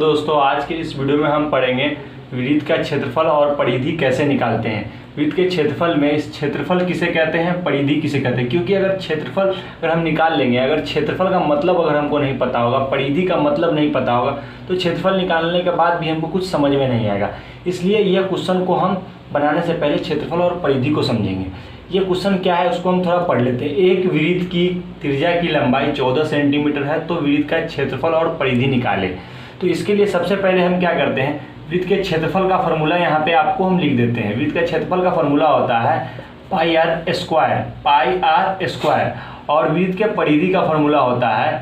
दोस्तों आज के इस वीडियो में हम पढ़ेंगे वृत्त का क्षेत्रफल और परिधि कैसे निकालते हैं। वृत्त के क्षेत्रफल में इस क्षेत्रफल किसे कहते हैं, परिधि किसे कहते हैं, क्योंकि अगर क्षेत्रफल अगर हम निकाल लेंगे, अगर क्षेत्रफल का मतलब अगर हमको नहीं पता होगा, परिधि का मतलब नहीं पता होगा, तो क्षेत्रफल निकालने के बाद भी हमको कुछ समझ में नहीं आएगा। इसलिए यह क्वेश्चन को हम बनाने से पहले क्षेत्रफल और परिधि को समझेंगे। ये क्वेश्चन क्या है उसको हम थोड़ा पढ़ लेते हैं। एक वृत्त की त्रिज्या की लंबाई 14 सेंटीमीटर है, तो वृत्त का क्षेत्रफल और परिधि निकालें। तो इसके लिए सबसे पहले हम क्या करते हैं, वृत्त के क्षेत्रफल का फॉर्मूला यहाँ पे आपको हम लिख देते हैं। वृत्त का क्षेत्रफल का फॉर्मूला होता है पाई आर स्क्वायर, और वृत्त के परिधि का फॉर्मूला होता है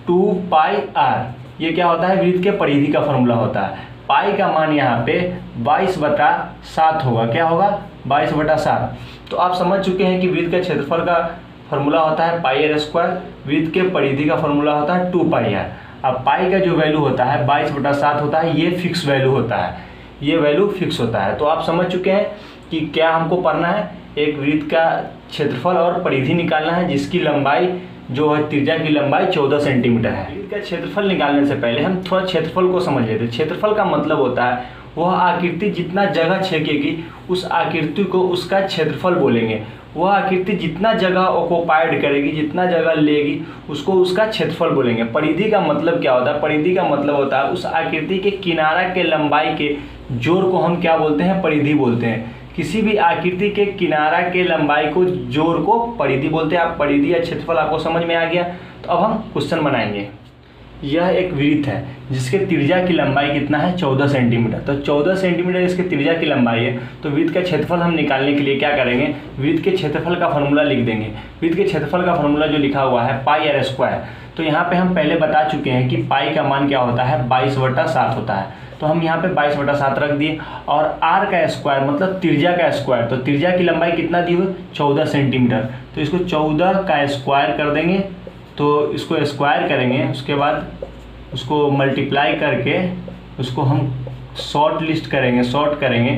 2 पाई आर। ये क्या होता है, वृत्त के परिधि का फॉर्मूला होता है। पाई का मान यहाँ पे 22/7 होगा। क्या होगा, 22/7। तो आप समझ चुके हैं कि वृत्त के क्षेत्रफल का फॉर्मूला होता है पाई आर स्क्वायर, वृत्त के परिधि का फॉर्मूला होता है 2 पाई आर। अब पाई का जो वैल्यू होता है 22/7 होता है, ये फिक्स वैल्यू होता है, ये वैल्यू फिक्स होता है। तो आप समझ चुके हैं कि क्या हमको पढ़ना है, एक वृत्त का क्षेत्रफल और परिधि निकालना है जिसकी लंबाई जो है, त्रिज्या की लंबाई 14 सेंटीमीटर है। वृत्त का क्षेत्रफल निकालने से पहले हम थोड़ा क्षेत्रफल को समझ लेते हैं। क्षेत्रफल का मतलब होता है वह आकृति जितना जगह छेकेगी उस आकृति को उसका क्षेत्रफल बोलेंगे। वह आकृति जितना जगह ऑक्युपाइड करेगी, जितना जगह लेगी, उसको उसका क्षेत्रफल बोलेंगे। परिधि का मतलब क्या होता है, परिधि का मतलब होता है उस आकृति के किनारा के लंबाई के जोड़ को हम क्या बोलते हैं, परिधि बोलते हैं। किसी भी आकृति के किनारा के लंबाई को जोड़ को परिधि बोलते हैं। आप परिधि या क्षेत्रफल आपको समझ में आ गया। तो अब हम क्वेश्चन बनाएंगे। यह एक वृत्त है जिसके त्रिज्या की लंबाई कितना है, 14 सेंटीमीटर। तो 14 सेंटीमीटर इसके त्रिज्या की लंबाई है। तो वृत्त का क्षेत्रफल हम निकालने के लिए क्या करेंगे, वृत्त के क्षेत्रफल का फॉर्मूला लिख देंगे। वृत्त के क्षेत्रफल का फॉर्मूला जो लिखा हुआ है पाई आर स्क्वायर। तो यहाँ पे हम पहले बता चुके हैं कि पाई का मान क्या होता है, 22/7 होता है। तो हम यहाँ पे 22/7 रख दिए, और आर का स्क्वायर मतलब त्रिज्या का स्क्वायर। तो त्रिज्या की लंबाई कितना दी हुई, 14 सेंटीमीटर। तो इसको 14 का स्क्वायर कर देंगे। तो इसको स्क्वायर करेंगे, उसके बाद उसको मल्टीप्लाई करके उसको हम शॉर्ट करेंगे,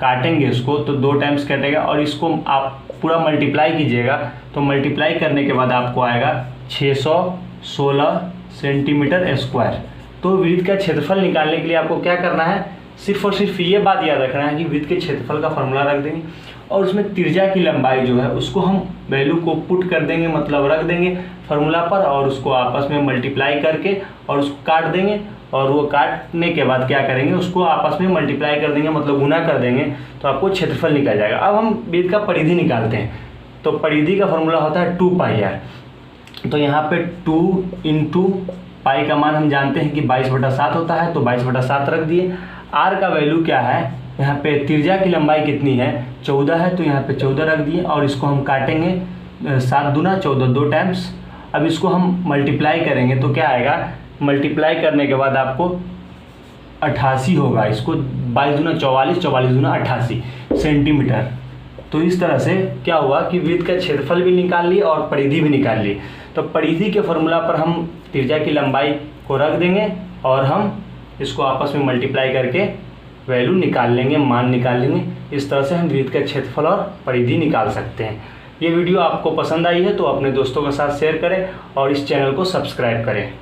काटेंगे उसको, तो 2 टाइम्स कटेगा। और इसको आप पूरा मल्टीप्लाई कीजिएगा, तो मल्टीप्लाई करने के बाद आपको आएगा 616 सेंटीमीटर स्क्वायर। तो वृत्त का क्षेत्रफल निकालने के लिए आपको क्या करना है, सिर्फ और सिर्फ ये बात याद रखना है कि वृत्त के क्षेत्रफल का फॉर्मूला रख देंगे, और उसमें त्रिज्या की लंबाई जो है उसको हम वैल्यू को पुट कर देंगे, मतलब रख देंगे फार्मूला पर, और उसको आपस में मल्टीप्लाई करके और उसको काट देंगे। और वो काटने के बाद क्या करेंगे, उसको आपस में मल्टीप्लाई कर देंगे, मतलब गुना कर देंगे, तो आपको क्षेत्रफल निकल जाएगा। अब हम वृत्त का परिधि निकालते हैं। तो परिधि का फॉर्मूला होता है 2 पाई आर। तो यहाँ पे 2 इंटू पाई का मान हम जानते हैं कि 22/7 होता है, तो 22/7 रख दिए। आर का वैल्यू क्या है, यहाँ पे त्रिज्या की लंबाई कितनी है, 14 है, तो यहाँ पे 14 रख दिए। और इसको हम काटेंगे, 7 दूना 14, 2 टाइम्स। अब इसको हम मल्टीप्लाई करेंगे तो क्या आएगा, मल्टीप्लाई करने के बाद आपको 88 होगा। इसको 22 दूना 44, 44 दूना 88 सेंटीमीटर। तो इस तरह से क्या हुआ कि वृत्त का क्षेत्रफल भी निकाल लिए और परिधि भी निकाल ली। तो परिधि के फॉर्मूला पर हम त्रिज्या की लंबाई को रख देंगे, और हम इसको आपस में मल्टीप्लाई करके वैल्यू निकाल लेंगे, मान निकाल लेंगे। इस तरह से हम वृत्त का क्षेत्रफल और परिधि निकाल सकते हैं। ये वीडियो आपको पसंद आई है तो अपने दोस्तों के साथ शेयर करें और इस चैनल को सब्सक्राइब करें।